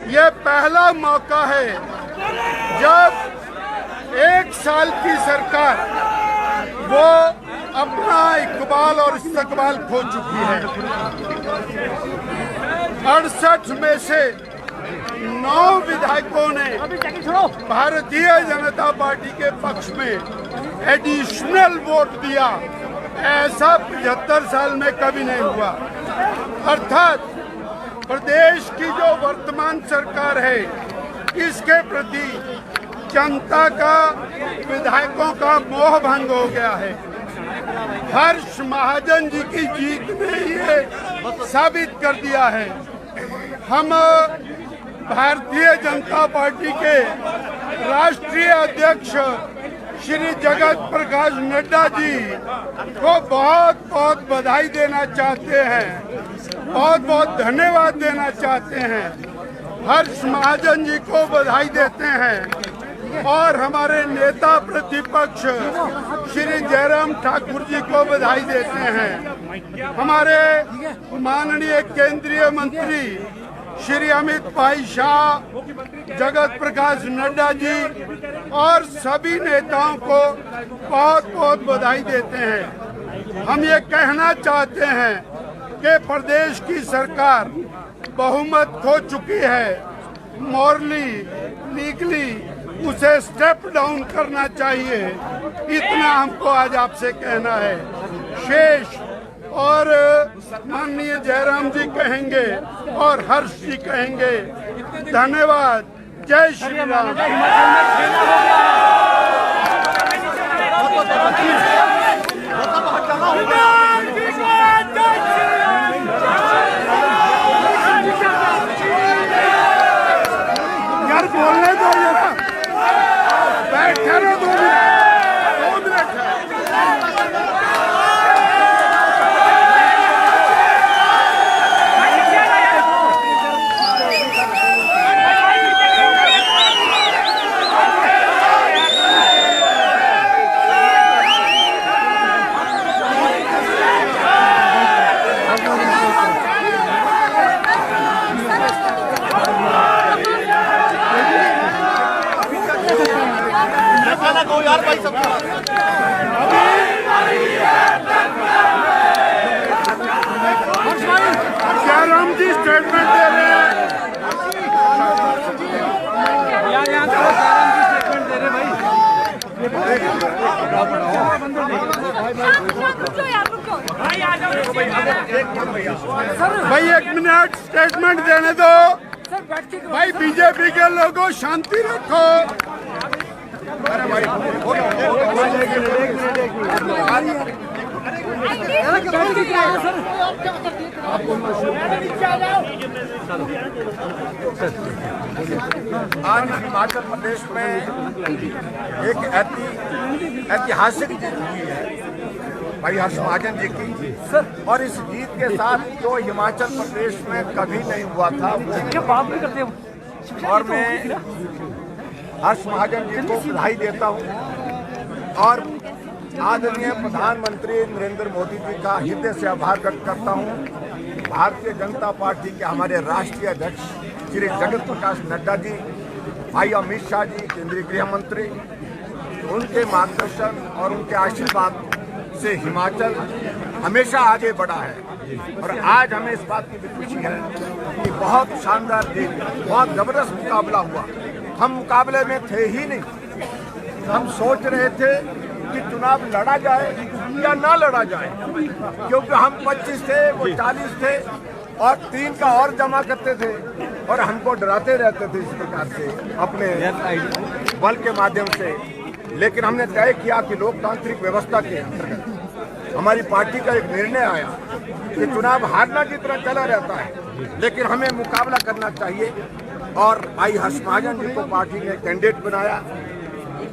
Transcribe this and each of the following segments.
ये पहला मौका है जब 1 साल की सरकार वो अपना इकबाल और इस्तकबाल खो चुकी है। 68 में से 9 विधायकों ने भारतीय जनता पार्टी के पक्ष में एडिशनल वोट दिया। ऐसा 75 साल में कभी नहीं हुआ। अर्थात प्रदेश की जो वर्तमान सरकार है, इसके प्रति जनता का, विधायकों का मोह भंग हो गया है। हर्ष महाजन जी की जीत ने ये साबित कर दिया है। हम भारतीय जनता पार्टी के राष्ट्रीय अध्यक्ष श्री जगत प्रकाश नड्डा जी को बहुत बहुत बधाई देना चाहते हैं, बहुत बहुत धन्यवाद देना चाहते हैं। हर्ष महाजन जी को बधाई देते हैं और हमारे नेता प्रतिपक्ष श्री जयराम ठाकुर जी को बधाई देते हैं। हमारे माननीय केंद्रीय मंत्री श्री अमित भाई शाह, जगत प्रकाश नड्डा जी और सभी नेताओं को बहुत बहुत बधाई देते हैं। हम ये कहना चाहते हैं कि प्रदेश की सरकार बहुमत खो चुकी है। मॉरली, लीगली उसे स्टेप डाउन करना चाहिए। इतना हमको आज आपसे कहना है। शेष और माननीय जयराम जी कहेंगे और हर्ष जी कहेंगे। धन्यवाद। जय श्री राम। यार बोलने दो, बैठे रहो 2 मिनट। जयराम जी स्टेटमेंट दे रहे हैं। भाई 1 मिनट स्टेटमेंट देने दो। भाई बीजेपी के लोगों शांति रखो। आज हिमाचल प्रदेश में एक ऐतिहासिक जीत हुई है भाई हर्ष महाजन जी की, और इस जीत के साथ जो हिमाचल प्रदेश में कभी नहीं हुआ था, और मैं हर्ष महाजन जी को बधाई देता हूँ और आदरणीय प्रधानमंत्री नरेंद्र मोदी जी का हृदय से आभार व्यक्त करता हूँ। भारतीय जनता पार्टी के हमारे राष्ट्रीय अध्यक्ष श्री जगत प्रकाश नड्डा जी, भाई अमित शाह जी केंद्रीय गृह मंत्री, उनके मार्गदर्शन और उनके आशीर्वाद से हिमाचल हमेशा आगे बढ़ा है। और आज हमें इस बात की भी खुशी है कि बहुत शानदार जीत, बहुत जबरदस्त मुकाबला हुआ। हम मुकाबले में थे ही नहीं। हम सोच रहे थे कि चुनाव लड़ा जाए या ना लड़ा जाए, क्योंकि हम 25 थे, वो 40 थे और 3 का और जमा करते थे और हमको डराते रहते थे इस प्रकार से अपने बल के माध्यम से। लेकिन हमने तय किया कि लोकतांत्रिक व्यवस्था के अंतर्गत हमारी पार्टी का एक निर्णय आया कि चुनाव हारना की तरह चला रहता है, लेकिन हमें मुकाबला करना चाहिए। और भाई हर्ष महाजन जी को पार्टी ने कैंडिडेट बनाया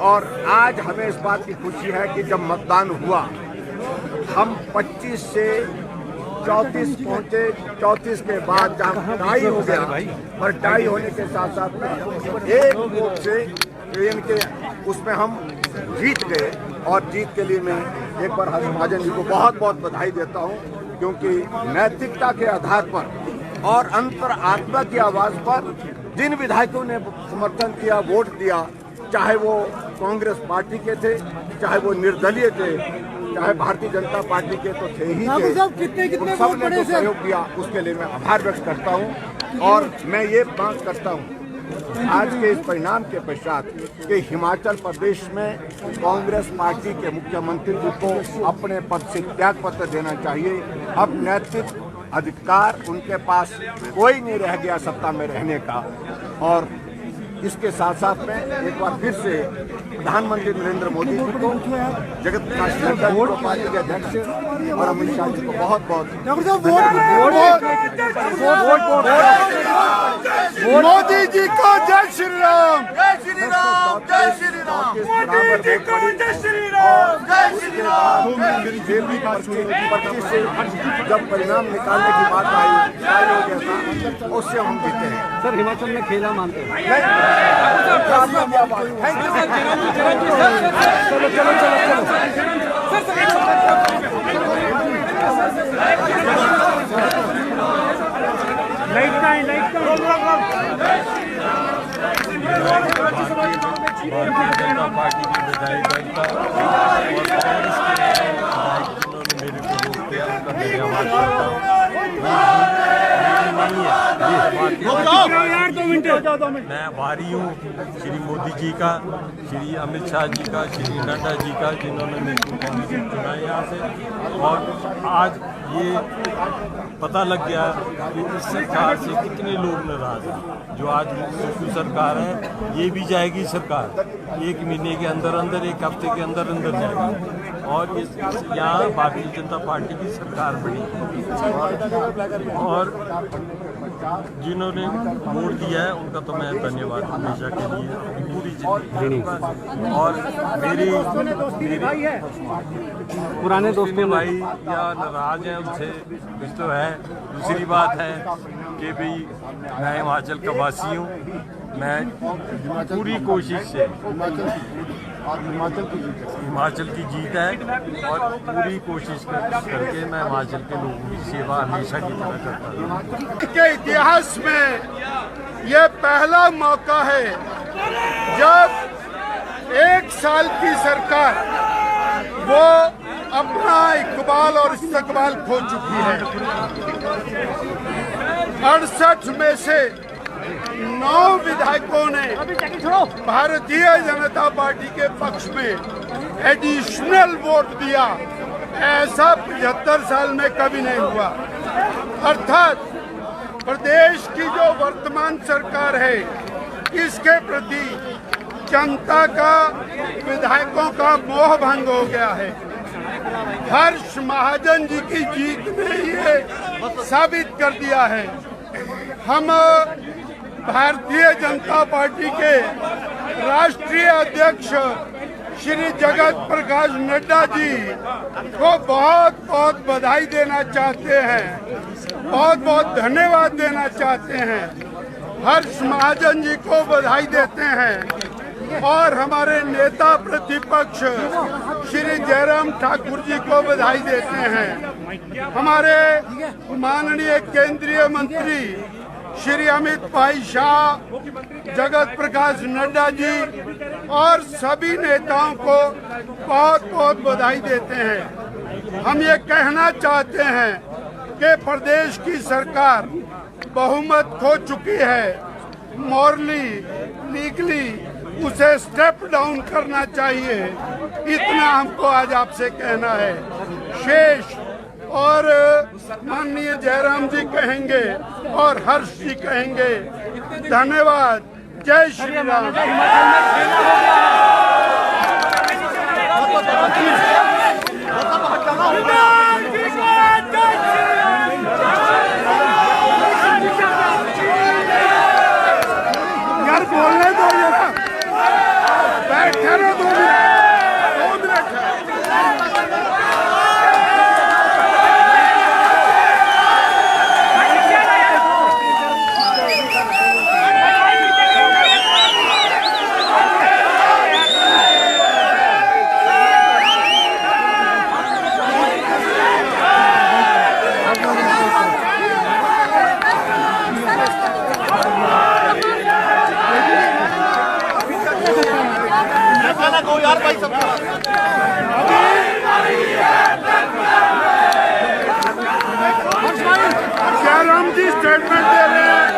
और आज हमें इस बात की खुशी है कि जब मतदान हुआ हम 25 से 34 पहुंचे। 34 के बाद जब टाई हो गया और टाई होने के साथ साथ में एक वोट से इनके उसमें हम जीत गए। और जीत के लिए मैं एक बार हर्ष महाजन जी को बहुत बहुत बधाई देता हूं, क्योंकि नैतिकता के आधार पर और अंतर आत्मा की आवाज पर जिन विधायकों ने समर्थन किया, वोट दिया, चाहे वो कांग्रेस पार्टी के थे, चाहे वो निर्दलीय थे, चाहे भारतीय जनता पार्टी के तो थे ही थे, उन सब ने जो सहयोग दिया उसके लिए मैं आभार व्यक्त करता हूं। और मैं ये मांग करता हूं आज के इस परिणाम के पश्चात कि हिमाचल प्रदेश में कांग्रेस पार्टी के मुख्यमंत्री जी को अपने पद से त्याग पत्र देना चाहिए। अब नैतिक अधिकार उनके पास कोई नहीं रह गया सत्ता में रहने का। और इसके साथ साथ में एक बार फिर से प्रधानमंत्री नरेंद्र मोदी जी को, जगत प्रकाश नड्डा जी को, पार्टी के अध्यक्ष और अमित शाह जी को बहुत बहुत मोदी जी को जय श्री राम, जय श्री राम, जय श्री राम, मोदी जी को जय श्री राम, जय श्री राम। जेपी पर्ची से जब परिणाम निकालने की बात आई, उससे हम जीते हैं। सर हिमाचल में खेला मानते हैं। चलो चलो चलो लाइट का भारतीय जनता पार्टी के विधायक दल का और कांग्रेस के विधायक जिन्होंने मेरे को रोक दिया उनका धन्यवाद करता हूँ। मैं आभारी हूँ श्री मोदी जी का, श्री अमित शाह जी का, श्री नड्डा जी का, जिन्होंने मेरे को कांग्रेस चुना यहाँ से। और आज ये पता लग गया कि इस सरकार से कितने लोग नाराज हैं। जो आज सुप्रीम सरकार है, ये भी जाएगी सरकार 1 महीने के अंदर अंदर, 1 हफ्ते के अंदर अंदर जाएगी। और इस यहाँ भारतीय जनता पार्टी की सरकार बनी और जिन्होंने वोट दिया है उनका तो मैं धन्यवाद हमेशा के लिए पूरी जिंदगी करूँगा। और मेरे पुराने दोस्तों भाई या नाराज हैं उनसे कुछ तो है। दूसरी बात है कि भाई मैं हिमाचल का वासी हूँ, मैं पूरी कोशिश से हिमाचल की जीत है और पूरी कोशिश करके मैं हिमाचल के लोगों की सेवा हमेशा की तरह करता हूँ। के इतिहास में ये पहला मौका है जब 1 साल की सरकार वो अपना इकबाल और इस्तकबाल खो चुकी है। 68 में से 9 विधायकों ने भारतीय जनता पार्टी के पक्ष में एडिशनल वोट दिया। ऐसा 75 साल में कभी नहीं हुआ। अर्थात प्रदेश की जो वर्तमान सरकार है, इसके प्रति जनता का, विधायकों का मोह भंग हो गया है। हर्ष महाजन जी की जीत ने ये साबित कर दिया है। हम भारतीय जनता पार्टी के राष्ट्रीय अध्यक्ष श्री जगत प्रकाश नड्डा जी को बहुत बहुत बधाई देना चाहते हैं, बहुत बहुत धन्यवाद देना चाहते हैं। हर्ष महाजन जी को बधाई देते हैं और हमारे नेता प्रतिपक्ष श्री जयराम ठाकुर जी को बधाई देते हैं। हमारे माननीय केंद्रीय मंत्री श्री अमित भाई शाह, जगत प्रकाश नड्डा जी और सभी नेताओं को बहुत बहुत बधाई देते हैं। हम ये कहना चाहते हैं कि प्रदेश की सरकार बहुमत खो चुकी है। मॉरली, लीगली उसे स्टेप डाउन करना चाहिए, इतना हमको आज आपसे कहना है। शेष और माननीय जयराम जी कहेंगे और हर्ष जी कहेंगे। धन्यवाद। जय श्री राम। यार बोलने दो, बैठे रहो 2 मिनट। यार भाई सब क्या राम जी स्टेटमेंट दे रहे हैं?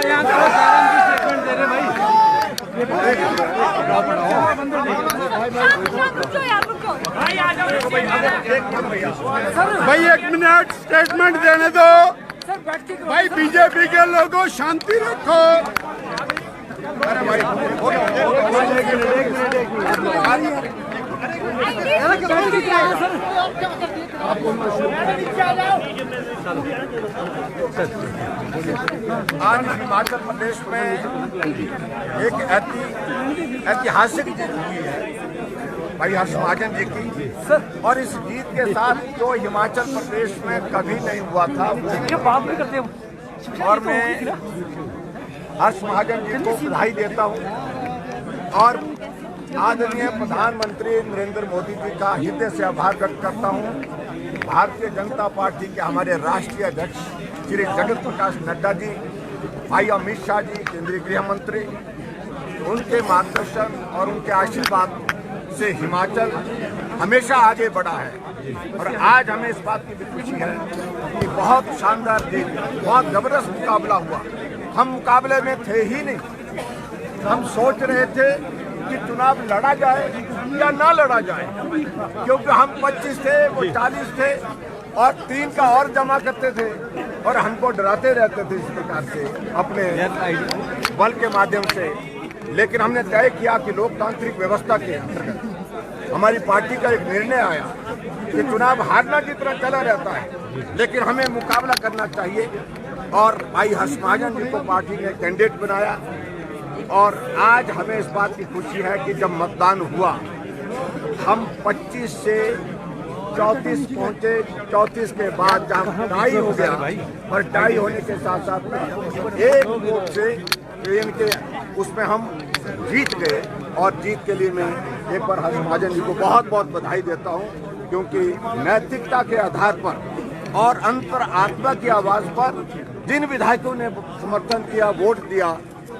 यहाँ करो, जयराम जी स्टेटमेंट दे रहे भाई। भाई 1 मिनट स्टेटमेंट देने दो। भाई बीजेपी के लोगों शांति रखो। आज हिमाचल प्रदेश में एक ऐतिहासिक जीत हुई है भाई हर्ष महाजन जी की, और इस जीत के साथ जो हिमाचल प्रदेश में कभी नहीं हुआ था, और मैं हर्ष महाजन जी को बधाई देता हूँ और आदरणीय प्रधानमंत्री नरेंद्र मोदी जी का हृदय से आभार व्यक्त करता हूँ। भारतीय जनता पार्टी के हमारे राष्ट्रीय अध्यक्ष श्री जगत प्रकाश नड्डा जी, भाई अमित शाह जी केंद्रीय गृह मंत्री, उनके मार्गदर्शन और उनके आशीर्वाद से हिमाचल हमेशा आगे बढ़ा है। और आज हमें इस बात की भी खुशी है कि बहुत शानदार दिन, बहुत जबरदस्त मुकाबला हुआ। हम मुकाबले में थे ही नहीं, हम सोच रहे थे कि चुनाव लड़ा जाए या ना लड़ा जाए, क्योंकि हम 25 थे, वो 40 थे और 3 का और जमा करते थे और हमको डराते रहते थे इस प्रकार से अपने बल के माध्यम से। लेकिन हमने तय किया कि लोकतांत्रिक व्यवस्था के अंतर्गत हमारी पार्टी का एक निर्णय आया कि चुनाव हारना जितना चला रहता है, लेकिन हमें मुकाबला करना चाहिए। और भाई हर्ष महाजन जी को पार्टी ने कैंडिडेट बनाया और आज हमें इस बात की खुशी है कि जब मतदान हुआ हम 25 से 34 पहुंचे। 34 के बाद जब टाई हो गया, और टाई होने के साथ साथ में एक वोट से इनके उसमें हम जीत गए। और जीत के लिए मैं एक बार हर्ष महाजन जी को बहुत बहुत बधाई देता हूं, क्योंकि नैतिकता के आधार पर और अंतर आत्मा की आवाज़ पर जिन विधायकों ने समर्थन किया, वोट दिया,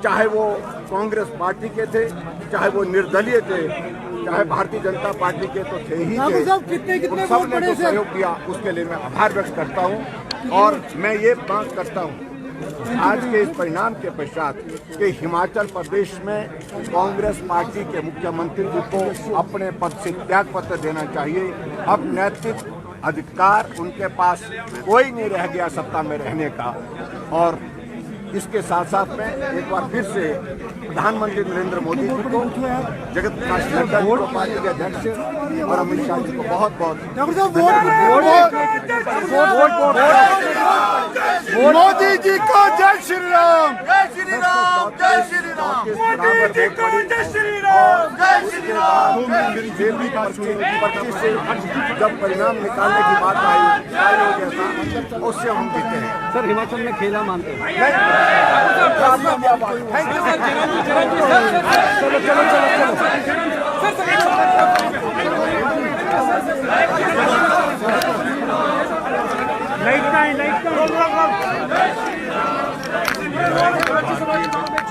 चाहे वो कांग्रेस पार्टी के थे, चाहे वो निर्दलीय थे, चाहे भारतीय जनता पार्टी के तो थे ही थे, उन सब ने जो सहयोग किया उसके लिए मैं आभार व्यक्त करता हूं। और मैं ये मांग करता हूं आज के इस परिणाम के पश्चात कि हिमाचल प्रदेश में कांग्रेस पार्टी के मुख्यमंत्री जी को अपने पद से त्याग पत्र देना चाहिए। अब नैतिक अधिकार उनके पास कोई नहीं रह गया सत्ता में रहने का। और इसके साथ साथ में एक बार फिर से प्रधानमंत्री नरेंद्र मोदी जी को, जगत प्रकाश नड्डा जी को, पार्टी के अध्यक्ष और अमित शाह जी को बहुत बहुत मोदी जी को जय श्री राम। जय श्री राम, जय श्री राम, मोदी जी को जय श्री राम। जय श्री राम। 25 से जब परिणाम निकालने की बात आई, तय हो गया था, उससे हम जीते हैं। सर हिमाचल में खेला मानते हैं। Thank you. चलो चलो चलो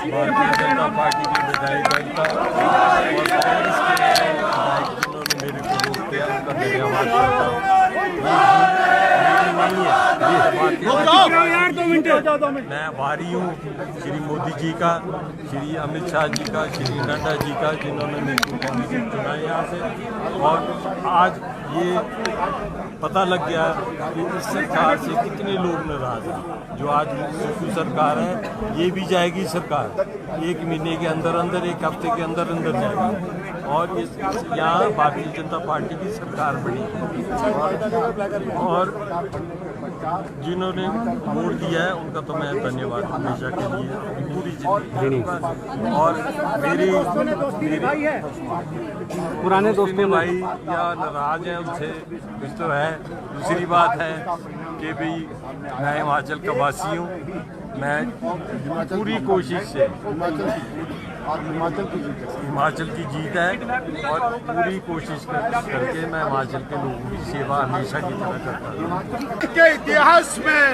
भारतीय जनता पार्टी की विधायक दल का और कांग्रेस के विधायक जिन्होंने मेरे को वोट दिया, उनका धन्यवाद करता हूँ। मैं आभारी हूँ श्री मोदी जी का, श्री अमित शाह जी का, श्री नड्डा जी का, जिन्होंने मेरे को कैंडिडेट चुना यहाँ से। और आज ये पता लग गया कि इस सरकार से कितने लोग नाराज हैं। जो आज सुखू सरकार है, ये भी जाएगी सरकार 1 महीने के अंदर अंदर, 1 हफ्ते के अंदर अंदर जाएगी। और इस यहाँ भारतीय जनता पार्टी की सरकार बनी। और जिन्होंने वोट दिया है उनका तो मैं धन्यवाद हमेशा के लिए पूरी जिंदगी। और मेरे पुराने दोस्तों भाई या नाराज हैं उनसे कुछ तो है। दूसरी बात है कि भाई मैं हिमाचल का वासी हूँ। मैं पूरी कोशिश से हिमाचल की जीत है और पूरी कोशिश करके मैं हिमाचल के लोगों की सेवा हमेशा की तरह करता हूँ। के इतिहास में